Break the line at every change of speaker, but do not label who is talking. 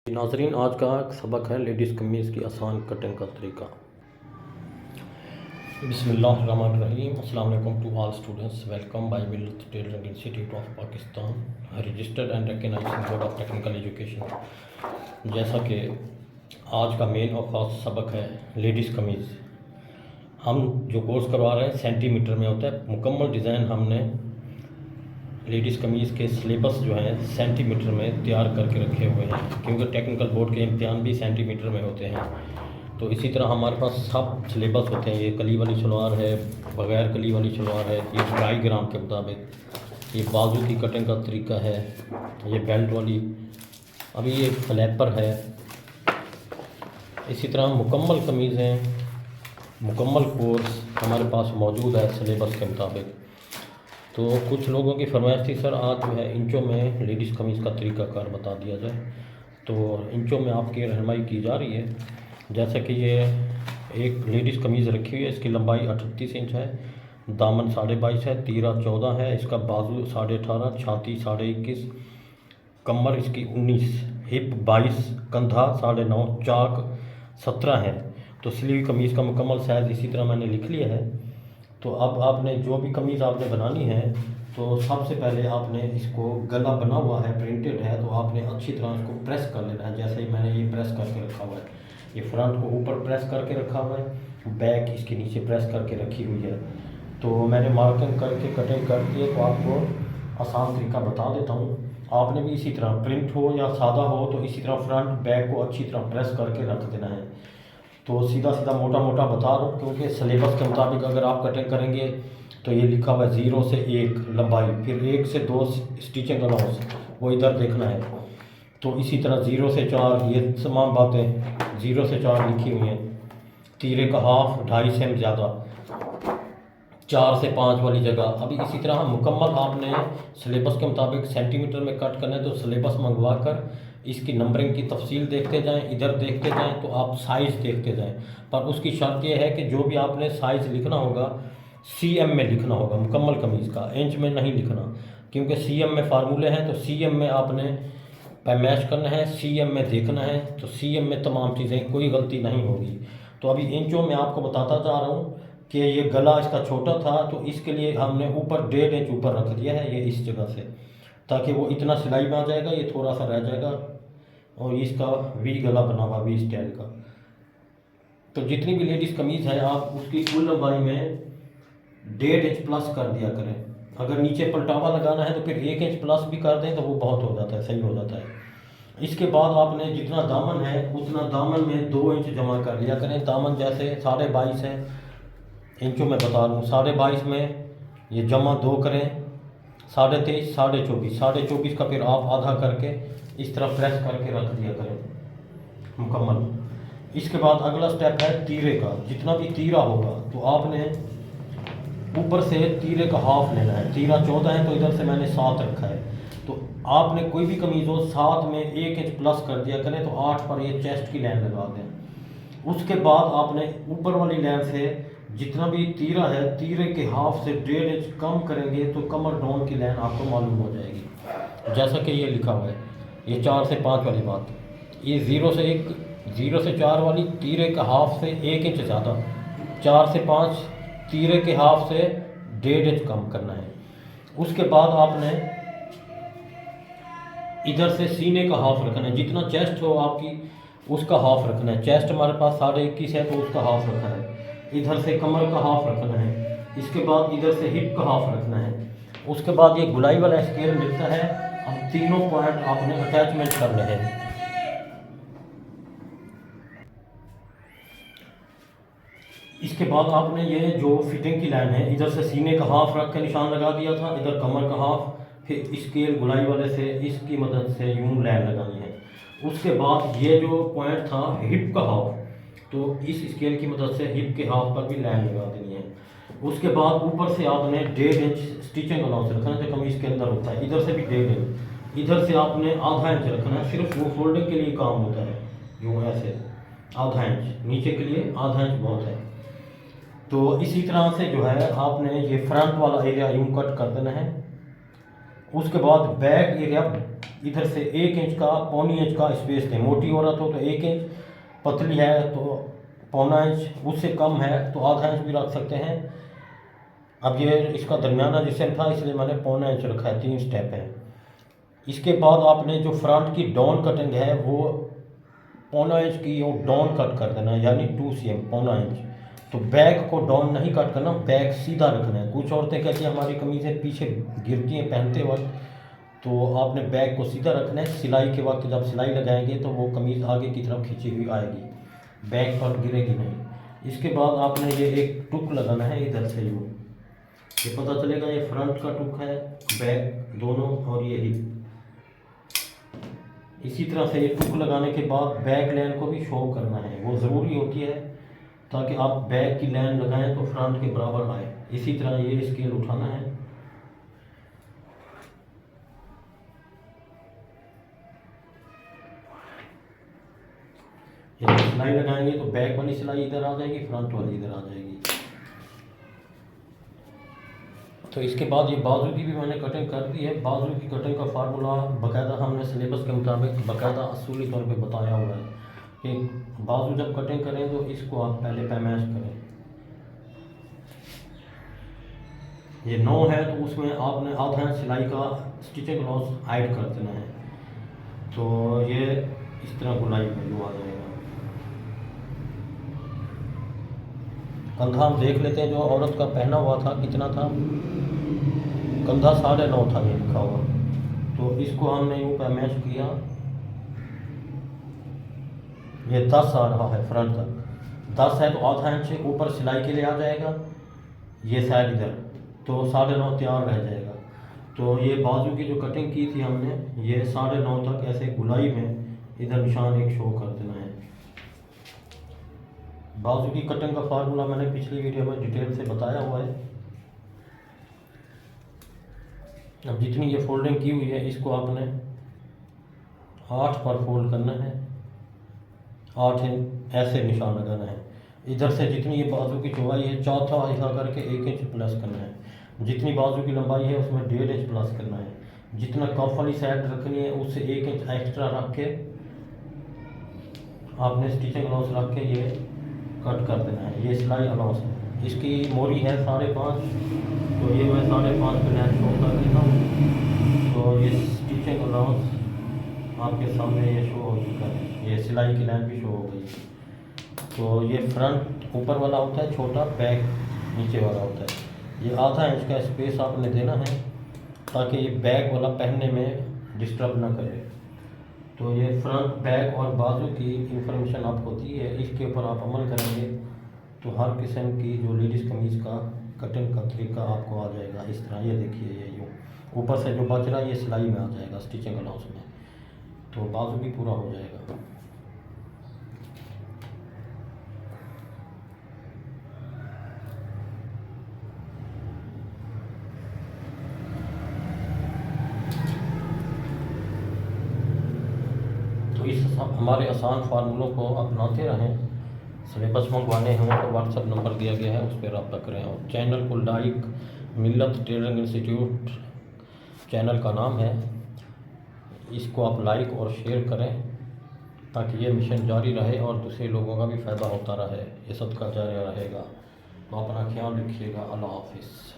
नाजरीन, आज का सबक है लेडीज़ कमीज़ की आसान कटिंग का तरीका। बिस्मिल्लाहिर्रहमानिर्रहीम। अस्सलाम वालेकुम to all students. Welcome by Millat tailoring institute of Pakistan, registered and recognised board of technical education. जैसा कि आज का मेन और ख़ास सबक है लेडीज़ कमीज़। हम जो कोर्स करवा रहे हैं सेंटीमीटर में होता है। मुकम्मल डिज़ाइन हमने लेडीज़ कमीज़ के सिलेबस जो है सेंटीमीटर में तैयार करके रखे हुए हैं, क्योंकि टेक्निकल बोर्ड के इम्तिहान भी सेंटीमीटर में होते हैं। तो इसी तरह हमारे पास सब सिलेबस होते हैं। ये कली वाली शलवार है, बग़ैर कली वाली शलवार है, ये डायग्राम के मुताबिक, ये बाजू की कटिंग का तरीका है, ये बेल्ट वाली, अभी ये फ्लैपर है। इसी तरह मुकम्मल कमीज़ें, मुकम्मल कोर्स हमारे पास मौजूद है सिलेबस के मुताबिक। तो कुछ लोगों की फरमाइश थी, सर आज जो है इंचों में लेडीज़ कमीज़ का तरीक़ाकार बता दिया जाए। तो इंचों में आपकी रहनुमाई की जा रही है। जैसा कि ये एक लेडीज़ कमीज़ रखी हुई है, इसकी लंबाई 38 इंच है, दामन 22.5 है, तीरा 14 है, इसका बाजू 18.5, छाती 21.5, कमर इसकी 19, हिप 22, कंधा 9.5, चाक 17 है। तो सिली हुई कमीज़ का मुकम्मल साइज़ इसी तरह मैंने लिख लिया है। तो अब आपने जो भी कमीज़ आपने बनानी है, तो सबसे पहले आपने इसको, गला बना हुआ है, प्रिंटेड है, तो आपने अच्छी तरह इसको प्रेस कर लेना है। जैसे ही मैंने ये प्रेस करके रखा हुआ है, ये फ्रंट को ऊपर प्रेस करके रखा हुआ है, बैक इसके नीचे प्रेस करके रखी हुई है। तो मैंने मार्किंग करके कटिंग कर दी है। तो आपको आसान तरीका बता देता हूँ। आपने भी इसी तरह प्रिंट हो या सादा हो, तो इसी तरह फ्रंट बैक को अच्छी तरह प्रेस करके रख देना है। तो सीधा सीधा मोटा मोटा बता रहा हूँ, क्योंकि सिलेबस के मुताबिक अगर आप कटिंग करेंगे तो ये लिखा हुआ है 0 से 1 लंबाई, फिर 1 से 2 स्टिचिंग अलाउंस, वो इधर देखना है। तो इसी तरह 0 से 4, ये तमाम बातें 0 से 4 लिखी हुई हैं। तीरे का हाफ 2.5 सेम ज़्यादा, 4 से 5 वाली जगह। अभी इसी तरह मुकम्मल आपने सिलेबस के मुताबिक सेंटीमीटर में कट करना है। तो सिलेबस मंगवा कर इसकी नंबरिंग की तफसील देखते जाएं, इधर देखते जाएं, तो आप साइज़ देखते जाएं। पर उसकी शर्त यह है कि जो भी आपने साइज़ लिखना होगा CM में लिखना होगा, मुकम्मल कमीज़ का, इंच में नहीं लिखना, क्योंकि CM में फार्मूले हैं। तो CM में आपने पैमाइश करना है, CM में देखना है। तो CM में तमाम चीज़ें, कोई गलती नहीं होगी। तो अभी इंचों में आपको बताता जा रहा हूँ कि ये गला इसका छोटा था, तो इसके लिए हमने ऊपर 1.5 इंच ऊपर रख दिया है, ये इस जगह से, ताकि वो इतना सिलाई में आ जाएगा, ये थोड़ा सा रह जाएगा। और इसका वी गला बना हुआ, वी स्टाइल का। तो जितनी भी लेडीज़ कमीज़ है, आप उसकी कुल लंबाई में 1.5 इंच प्लस कर दिया करें। अगर नीचे पलटावा लगाना है तो फिर 1 इंच प्लस भी कर दें, तो वो बहुत हो जाता है, सही हो जाता है। इसके बाद आपने जितना दामन है उतना दामन में 2 इंच जमा कर लिया करें। दामन जैसे 22.5 है, इंचों में बता रहा हूँ, 22.5 में ये जमा 2 करें, 23.5, 24.5, 24.5 का फिर आप आधा करके इस तरह प्रेस करके रख दिया करें मुकम्मल। इसके बाद अगला स्टेप है तीरे का। जितना भी तीरा होगा, तो आपने ऊपर से तीरे का हाफ लेना है। तीरा 14 है, तो इधर से मैंने 7 रखा है। तो आपने कोई भी कमीज़ हो, 7 में 1 इंच प्लस कर दिया करें, तो 8 पर ये चेस्ट की लाइन लगा दें। उसके बाद आपने ऊपर वाली लाइन से जितना भी तीरा है, तीरे के हाफ से 1.5 इंच कम करेंगे, तो कमर डाउन की लाइन आपको मालूम हो जाएगी। जैसा कि ये लिखा हुआ है, ये 4 से 5 वाली बात, ये 0 से 1, 0 से 4 वाली, तीरे के हाफ से 1 इंच ज़्यादा, 4 से 5 तीरे के हाफ से 1.5 इंच कम करना है। उसके बाद आपने इधर से सीने का हाफ रखना है। जितना चेस्ट हो आपकी, उसका हाफ रखना है। चेस्ट हमारे पास 21.5 है, तो उसका हाफ रखना है। इधर से कमर का हाफ रखना है। इसके बाद इधर से हिप का हाफ रखना है। उसके बाद ये गुलाई वाला स्केल मिलता है। अब तीनों पॉइंट आपने अटैचमेंट करने हैं। इसके बाद आपने ये जो फिटिंग की लाइन है, इधर से सीने का हाफ रख के निशान लगा दिया था, इधर कमर का हाफ, फिर स्केल गुलाई वाले से इसकी मदद से यूं लाइन लगानी है। उसके बाद ये जो पॉइंट था हिप का हाफ, तो इस स्केल की मदद से हिप के हाफ पर भी लाइन लगा देनी है। उसके बाद ऊपर से आपने 1.5 इंच स्टिचिंग अलाउंस रखना है, जो कमीज के अंदर होता है। इधर से भी 1.5 इंच, इधर से आपने आधा इंच रखना है। सिर्फ वो फोल्डिंग के लिए काम होता है, यूँ ऐसे आधा इंच, नीचे के लिए आधा इंच बहुत है। तो इसी तरह से जो है आपने ये फ्रंट वाला एरिया यूँ कट कर देना है। उसके बाद बैक एरिया इधर से 1 इंच का, पौनी इंच का स्पेस दें। मोटी औरत हो तो 1 इंच, पतली है तो पौना इंच, उससे कम है तो आधा इंच भी रख सकते हैं। अब ये इसका दरमियाना जिसम था इसलिए मैंने पौना इंच रखा है, 3 स्टेप है। इसके बाद आपने जो फ्रंट की डाउन कटिंग है वो पौना इंच की और डाउन कट कर देना, यानी 2 cm, पौना इंच। तो बैक को डाउन नहीं कट करना, बैक सीधा रखना है। कुछ औरतें कहती हैं हमारी कमीज़ें पीछे गिरती हैं पहनते वक्त, तो आपने बैक को सीधा रखना है। सिलाई के वक्त जब सिलाई लगाएंगे तो वो कमीज़ आगे की तरफ खींची हुई आएगी, बैक पर गिरेगी नहीं। इसके बाद आपने ये एक टुक लगाना है इधर से, यूँ ये पता चलेगा ये फ्रंट का टुक है, बैक दोनों, और ये ही इसी तरह से ये टुक लगाने के बाद बैक लाइन को भी शो करना है, वो ज़रूरी होती है ताकि आप बैक की लाइन लगाएं तो फ्रंट के बराबर आए। इसी तरह ये स्केल उठाना है। ये जब सिलाई लगाएंगे तो बैक वाली सिलाई इधर आ जाएगी, फ्रंट वाली इधर आ जाएगी। तो इसके बाद ये बाजू की भी मैंने कटिंग कर दी है। बाजू की कटिंग का फार्मूला बाकायदा हमने सिलेबस के मुताबिक बाकायदा असूली तौर पे बताया हुआ है कि बाजू जब कटिंग करें तो इसको आप पहले पैमाइश करें। ये 9 है तो उसमें आपने आधा सिलाई का स्टिचिंग लॉस ऐड कर देना है, तो ये इस तरह गुलाई पहलू आ जाएगा। कंधा हम देख लेते हैं, जो औरत का पहना हुआ था कितना था, कंधा 9.5 था ये लिखा हुआ। तो इसको हमने यूँ पैमाइश किया, ये 10 आ रहा है फ्रंट तक। 10 है तो आधा इंच ऊपर सिलाई के लिए आ जाएगा, ये साइड इधर, तो 9.5 तैयार रह जाएगा। तो ये बाजू की जो कटिंग की थी हमने, ये 9.5 तक ऐसे गुलाई में इधर निशान एक शो कर देना है। बाजू की कटिंग का फार्मूला मैंने पिछली वीडियो में डिटेल से बताया हुआ है। अब जितनी ये फोल्डिंग की हुई है इसको आपने 8 पर फोल्ड करना है, 8 इंच ऐसे निशान लगाना है। इधर से जितनी ये बाजू की चौड़ाई है चौथा हिस्सा करके 1 इंच प्लस करना है। जितनी बाजू की लंबाई है उसमें 1.5 इंच प्लस करना है। जितना कफ वाली साइड रखनी है उससे 1 इंच एक्स्ट्रा रख के आपने स्टिचिंग लॉस रख के ये कट कर देना है। ये सिलाई अलाउंस है, इसकी मोरी है 5.5, तो ये मैं 5.5 पे लाइन शो कर देता हूँ। तो ये स्टिचिंग अलाउंस आपके सामने ये शो हो चुका है, ये सिलाई की लाइन भी शो हो गई। तो ये फ्रंट ऊपर वाला होता है छोटा, बैक नीचे वाला होता है। ये आधा इंच का स्पेस आपने देना है ताकि ये बैक वाला पहनने में डिस्टर्ब ना करे। तो ये फ्रंट, बैक और बाजू की इंफॉर्मेशन आपको दी है, इसके ऊपर आप अमल करेंगे तो हर किस्म की जो लेडीज़ कमीज़ का कटिंग का तरीका आपको आ जाएगा। इस तरह ये देखिए, ये यूँ ऊपर से जो बच रहा है ये सिलाई में आ जाएगा, स्टिचिंग अलाउंस में, तो बाजू भी पूरा हो जाएगा। तो इस हमारे आसान फार्मूलों को अपनाते रहें। सिलेबस मंगवाने हों तो व्हाट्सअप नंबर दिया गया है, उस पर रब्ता करें। और चैनल को लाइक, मिल्लत टेलरिंग इंस्टीट्यूट चैनल का नाम है, इसको आप लाइक और शेयर करें ताकि ये मिशन जारी रहे और दूसरे लोगों का भी फ़ायदा होता रहे, ये सदका जारी रहेगा। तो अपना ख्याल रखिएगा। अल्लाह हाफिज़।